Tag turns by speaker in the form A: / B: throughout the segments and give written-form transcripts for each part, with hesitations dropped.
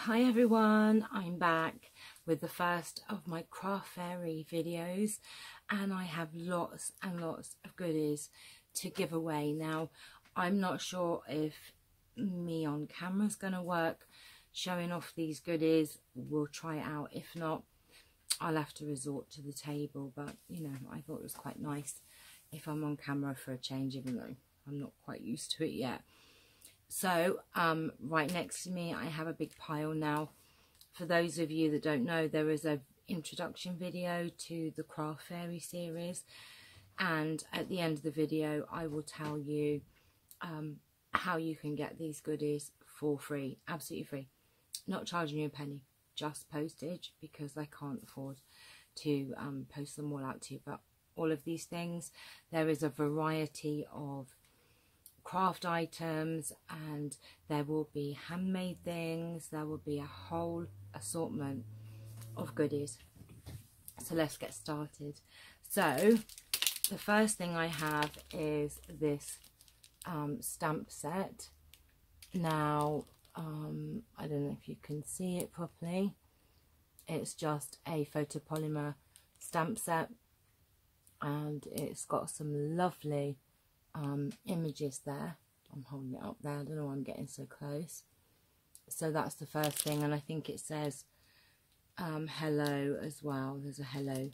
A: Hi everyone, I'm back with the first of my craft fairy videos, and I have lots and lots of goodies to give away. Now, I'm not sure if me on camera is going to work showing off these goodies. We'll try it out. If not, I'll have to resort to the table, but you know, I thought it was quite nice if I'm on camera for a change, even though I'm not quite used to it yet. So right next to me I have a big pile. Now, for those of you that don't know, there is an introduction video to the craft fairy series, and at the end of the video I will tell you how you can get these goodies for free, absolutely free, not charging you a penny, just postage, because I can't afford to post them all out to you. But all of these things, there is a variety of craft items, and there will be handmade things, there will be a whole assortment of goodies. So let's get started. So the first thing I have is this stamp set. Now I don't know if you can see it properly. It's just a photopolymer stamp set, and it's got some lovely images there. I'm holding it up there, I don't know why I'm getting so close. So that's the first thing, and I think it says hello as well. There's a hello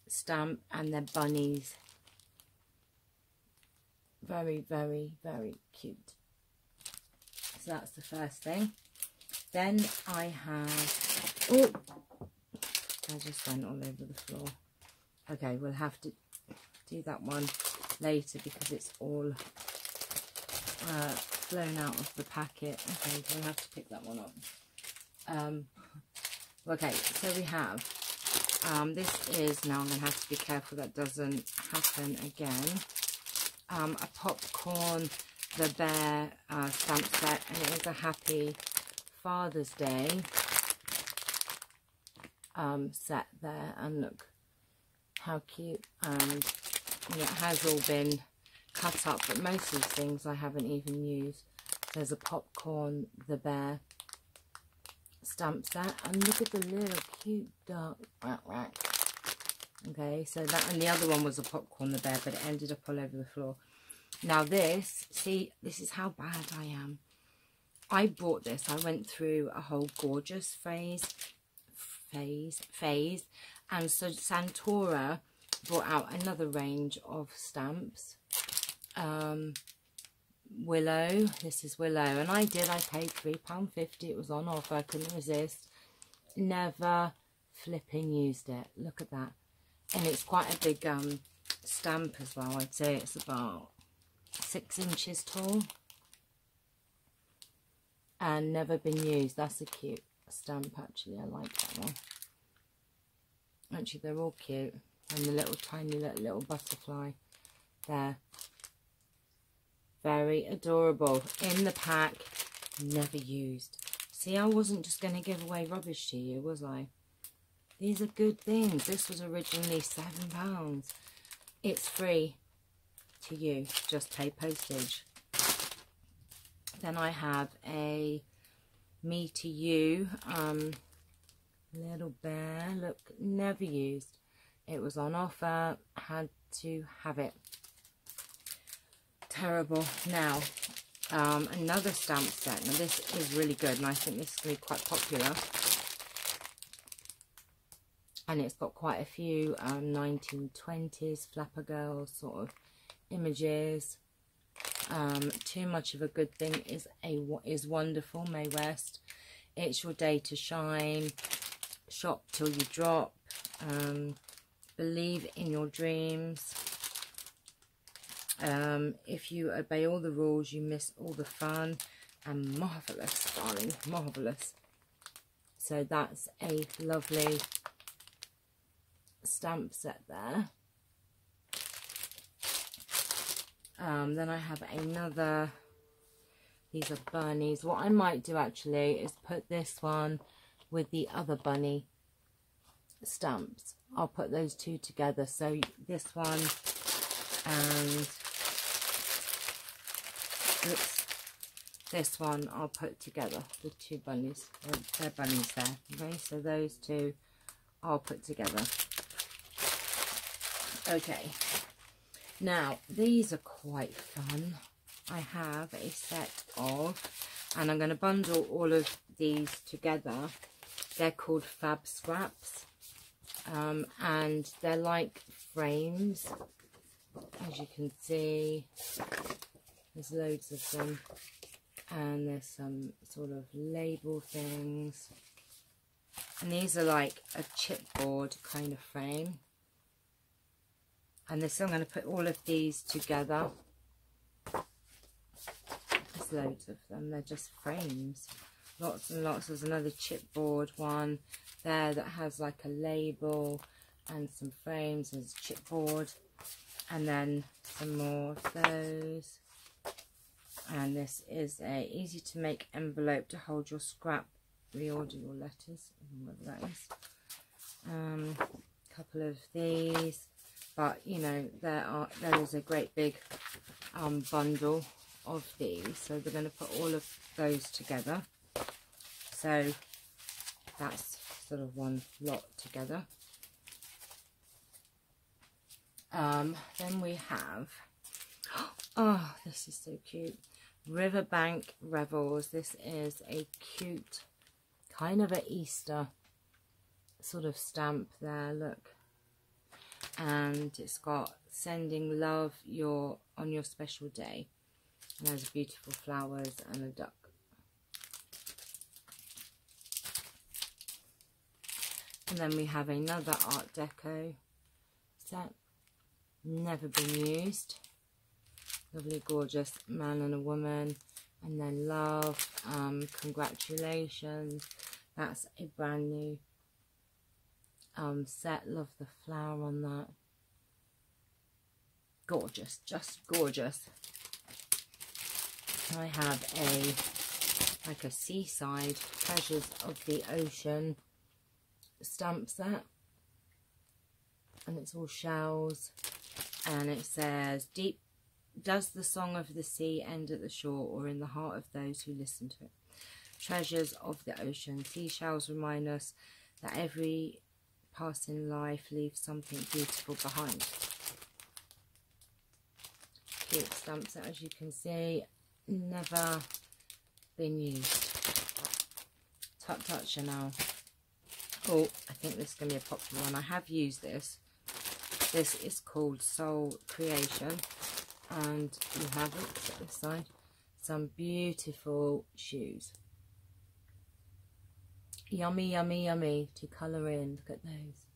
A: stamp, and they're bunnies. Very, very, very cute. So that's the first thing. Then I have, oh, I just went all over the floor. Okay, we'll have to do that one later because it's all flown out of the packet. Okay, we'll have to pick that one up. Okay, so we have this is, now I'm going to have to be careful that doesn't happen again, a popcorn the bear stamp set, and it is a happy Father's Day set there, and look how cute. And it has all been cut up, but most of these things I haven't even used. There's a popcorn the bear stamp set, and look at the little cute duck. Okay, so that, and the other one was a popcorn the bear, but it ended up all over the floor. Now this, see, this is how bad I am. I bought this, I went through a whole gorgeous phase, and so Santora brought out another range of stamps. Willow, this is Willow, and I paid £3.50. It was on offer, I couldn't resist. Never flipping used it. Look at that. And it's quite a big stamp as well. I'd say it's about 6 inches tall, and never been used. That's a cute stamp, actually. I like that one. Actually, they're all cute. And the little tiny little butterfly there, very adorable. In the pack, never used. See, I wasn't just going to give away rubbish to you, was I? These are good things. This was originally £7. It's free to you, just pay postage. Then I have a me to you little bear. Look, never used. It was on offer, had to have it. Terrible. Now, another stamp set. Now this is really good, and I think this is going to be quite popular. And it's got quite a few 1920s Flapper Girls sort of images. Too much of a good thing is wonderful. Mae West. It's your day to shine. Shop till you drop. Believe in your dreams. If you obey all the rules, you miss all the fun. And marvellous, darling, marvellous. So that's a lovely stamp set there. Then I have another, these are bunnies. What I might do actually is put this one with the other bunny stamps. I'll put those two together. So this one and this one I'll put together, the two bunnies. They're bunnies there. Okay, so those two I'll put together. Okay, now these are quite fun. I have a set of, and I'm going to bundle all of these together. They're called Fab Scraps, and they're like frames, as you can see. There's loads of them, and there's some sort of label things, and these are like a chipboard kind of frame. And this, I'm going to put all of these together. There's loads of them, they're just frames, lots and lots. There's another chipboard one there that has like a label and some frames. There's a chipboard, and then some more of those. And this is a easy to make envelope to hold your scrap, reorder your letters, whatever that is. A couple of these, but you know, there is a great big bundle of these, so we're going to put all of those together. So that's sort of one lot together. Then we have, oh, this is so cute, Riverbank Revels. This is a cute kind of an Easter sort of stamp there, look, and it's got sending love on your special day, and there's beautiful flowers and a duck. And then we have another Art Deco set, never been used. Lovely, gorgeous man and a woman, and then love, congratulations. That's a brand new set. Love the flower on that. Gorgeous, just gorgeous. I have like a seaside treasures of the ocean stamp set, and it's all shells, and it says, deep does the song of the sea end at the shore, or in the heart of those who listen to it? Treasures of the ocean. Seashells remind us that every passing life leaves something beautiful behind. Cute stamp set, as you can see, never been used. Tut Tut Chanel. Oh, I think this is going to be a popular one. I have used this. This is called Soul Creation, and you have it at this side. Some beautiful shoes. Yummy, yummy, yummy to colour in. Look at those.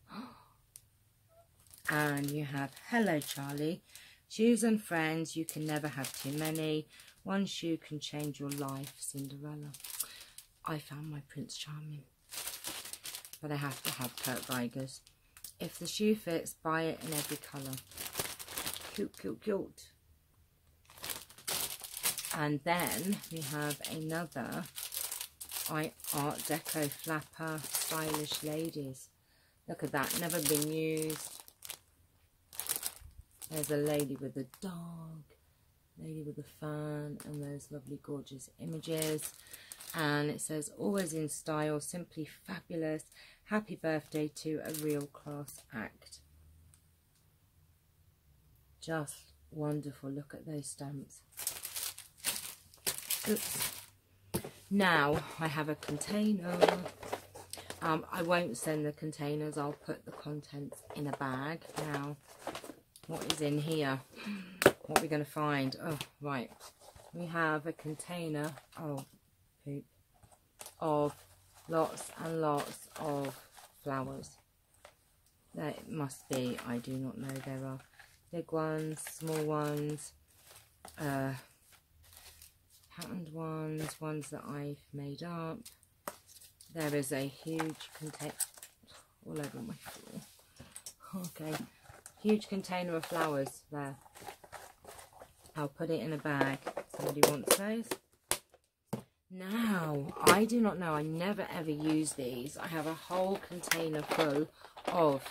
A: And you have Hello Charlie. Shoes and friends, you can never have too many. One shoe can change your life, Cinderella. I found my Prince Charming, but I have to have Kurt Weigers. If the shoe fits, buy it in every colour. Cute, cute, cute. And then we have another Art Deco flapper, stylish ladies. Look at that, never been used. There's a lady with a dog, lady with a fan, and those lovely gorgeous images. And it says, always in style, simply fabulous. Happy birthday to a real class act. Just wonderful. Look at those stamps. Oops. Now I have a container. I won't send the containers. I'll put the contents in a bag. Now, what is in here? What are we going to find? Oh, right. We have a container. Oh, poop. Of lots and lots of flowers. There must be, I do not know, there are big ones, small ones, patterned ones that I've made up. There is a huge container, all over my floor. Okay, huge container of flowers there. I'll put it in a bag. Somebody wants those. Now, I do not know, I never ever use these. I have a whole container full of,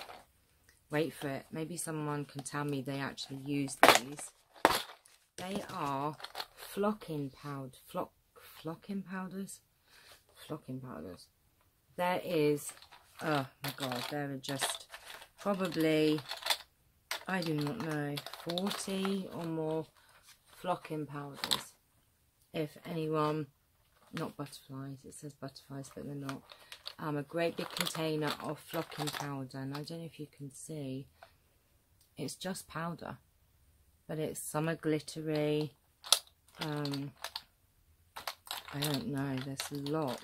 A: wait for it, maybe someone can tell me they actually use these. They are flocking powder, flocking powders. There is, oh my god, there are just probably, I do not know, 40 or more flocking powders. If anyone, not butterflies, it says butterflies but they're not. A great big container of flocking powder, and I don't know if you can see, it's just powder, but it's some are glittery. I don't know, there's lots.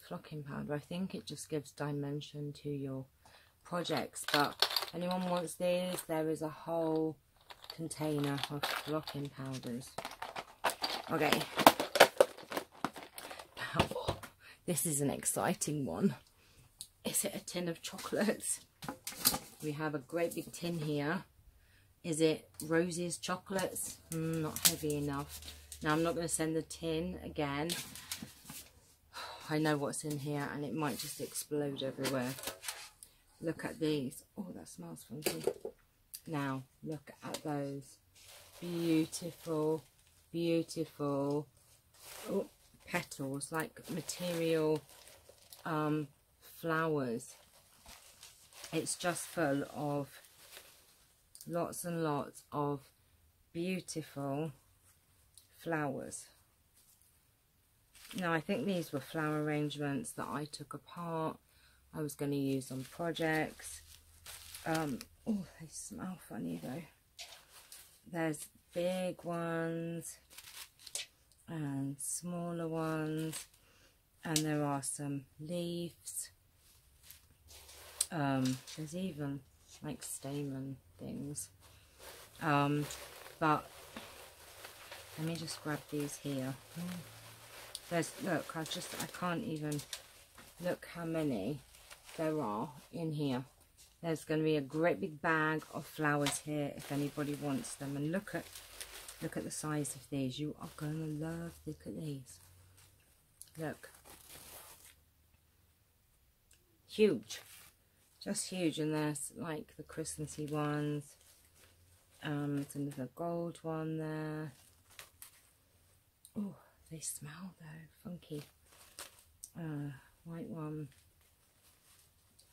A: Flocking powder, I think it just gives dimension to your projects, but if anyone wants these, there is a whole container of flocking powders. Okay, now this is an exciting one. Is it a tin of chocolates? We have a great big tin here. Is it Rosie's chocolates? Not heavy enough. Now I'm not going to send the tin again. I know what's in here and it might just explode everywhere. Look at these. Oh, that smells funky. Now look at those beautiful, beautiful petals, like material flowers. It's just full of lots and lots of beautiful flowers. Now I think these were flower arrangements that I took apart. I was going to use on projects. Oh, they smell funny though. There's big ones and smaller ones, and there are some leaves. There's even like stamen things. But let me just grab these here. There's, look, I can't even look how many there are in here. There's going to be a great big bag of flowers here if anybody wants them. And look at the size of these. You are going to love, look at these. Look. Huge. Just huge. And there's like the Christmassy ones. There's another gold one there. Oh, they smell though. Funky. White one.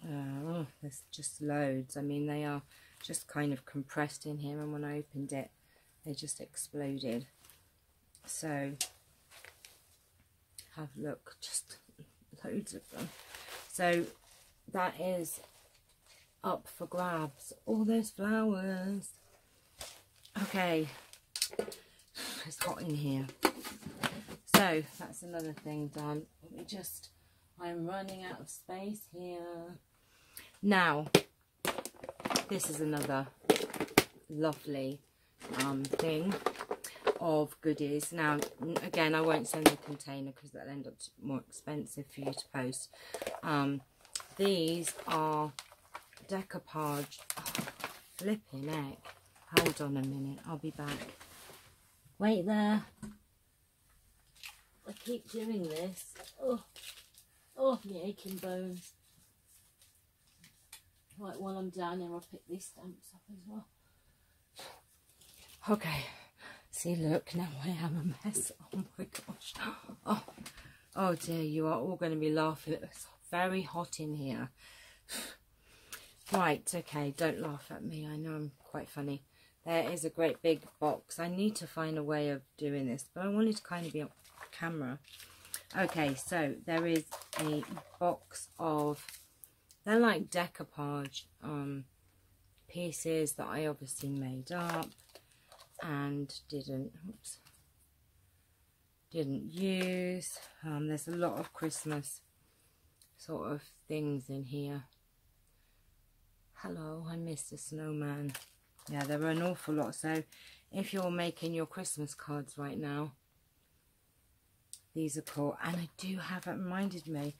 A: Oh, there's just loads. I mean, they are just kind of compressed in here, and when I opened it, they just exploded. So, have a look, just loads of them. So, that is up for grabs. All those flowers. Okay, it's hot in here. So, that's another thing done. Let me just, I'm running out of space here. Now, this is another lovely thing of goodies. Now, again, I won't send the container because that'll end up more expensive for you to post. These are decoupage. Oh, flipping heck. Hold on a minute, I'll be back. Wait there. I keep doing this. Oh, my aching bones. Right, while I'm down there, I'll pick these stamps up as well. Okay, see, look, now I am a mess. Oh my gosh. Oh dear, you are all going to be laughing. It's very hot in here. Right, okay, don't laugh at me. I know I'm quite funny. There is a great big box. I need to find a way of doing this, but I wanted to kind of be on camera. Okay, so there is a box of, they're like decoupage pieces that I obviously made up and didn't use. There's a lot of Christmas sort of things in here. Hello, I missed a snowman. Yeah, there are an awful lot. So if you're making your Christmas cards right now, these are cool. And I do have, it reminded me,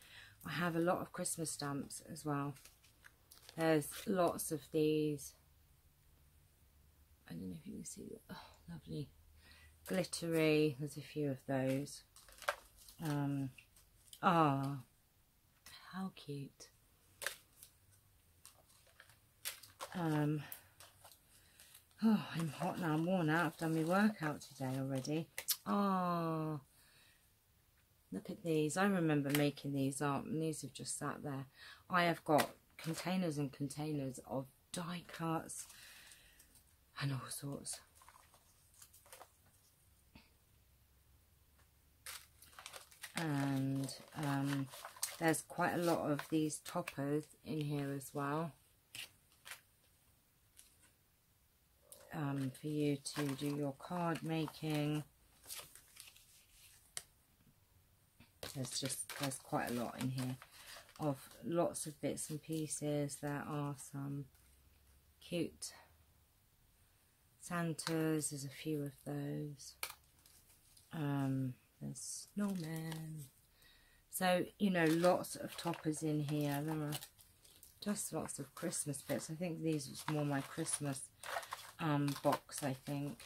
A: I have a lot of Christmas stamps as well. There's lots of these. I don't know if you can see that. Oh, lovely. Glittery. There's a few of those. How cute. Oh, I'm hot now. I'm worn out. I've done my workout today already. Oh, Look at these. I remember making these up, and these have just sat there. I have got containers and containers of die cuts and all sorts. And there's quite a lot of these toppers in here as well, for you to do your card making. There's quite a lot in here of lots of bits and pieces. There are some cute Santas, there's a few of those. There's snowmen. So, you know, lots of toppers in here. There are just lots of Christmas bits. I think these was more my Christmas box, I think.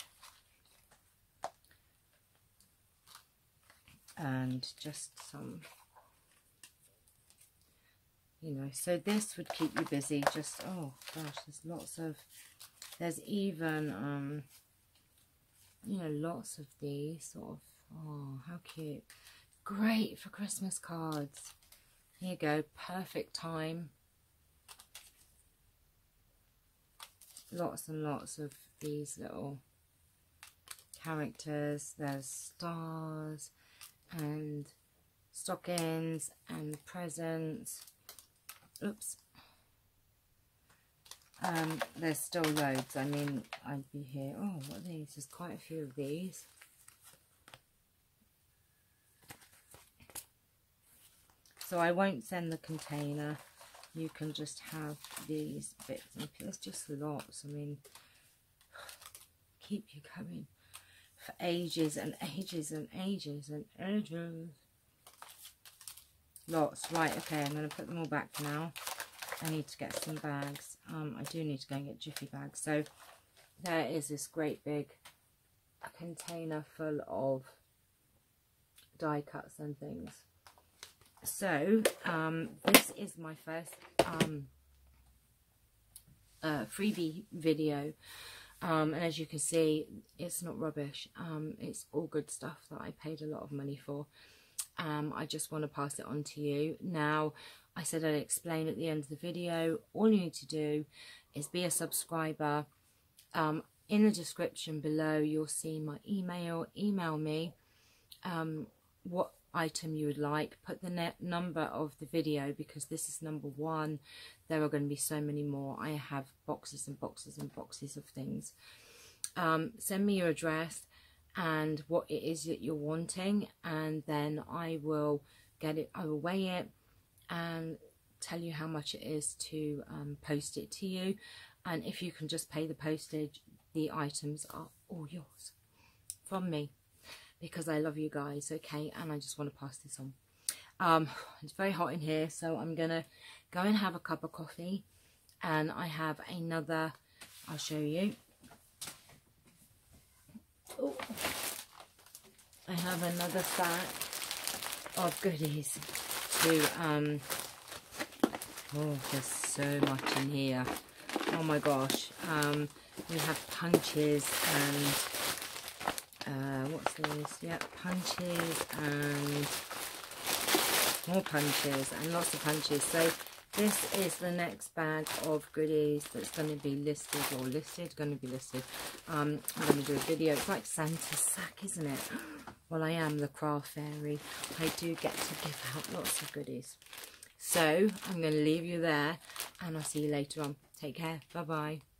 A: And just some, you know, so this would keep you busy. Just, oh gosh, there's lots of, there's even, you know, lots of these sort of, oh, how cute. Great for Christmas cards. Here you go, perfect time. Lots and lots of these little characters. There's stars and stockings and presents. Oops. There's still loads. I mean, I'd be here. Oh, what are these? There's quite a few of these. So I won't send the container. You can just have these bits and pieces. Just lots. I mean, keep you going for ages and ages and ages and ages. Lots. Right, okay, I'm going to put them all back now. I need to get some bags. I do need to go and get Jiffy bags. So there is this great big container full of die cuts and things. So this is my first freebie video. And as you can see, it's not rubbish. It's all good stuff that I paid a lot of money for. I just want to pass it on to you. Now, I said I'd explain at the end of the video. All you need to do is be a subscriber. In the description below, you'll see my email. Email me what item you would like. Put the number of the video, because this is number 1. There are going to be so many more. I have boxes and boxes and boxes of things. Send me your address and what it is that you're wanting, and then I will get it. I will weigh it and tell you how much it is to post it to you. And if you can just pay the postage, the items are all yours from me, because I love you guys. Okay, and I just want to pass this on. It's very hot in here, so I'm gonna go and have a cup of coffee, and I have another, I'll show you. Ooh. I have another sack of goodies to oh, there's so much in here. Oh my gosh. We have punches and what's this? Yeah, punches and more punches and lots of punches. So this is the next bag of goodies that's going to be listed, or going to be listed. I'm going to do a video. It's like Santa's sack, isn't it? Well, I am the craft fairy. I do get to give out lots of goodies. So I'm going to leave you there, and I'll see you later on. Take care. Bye-bye.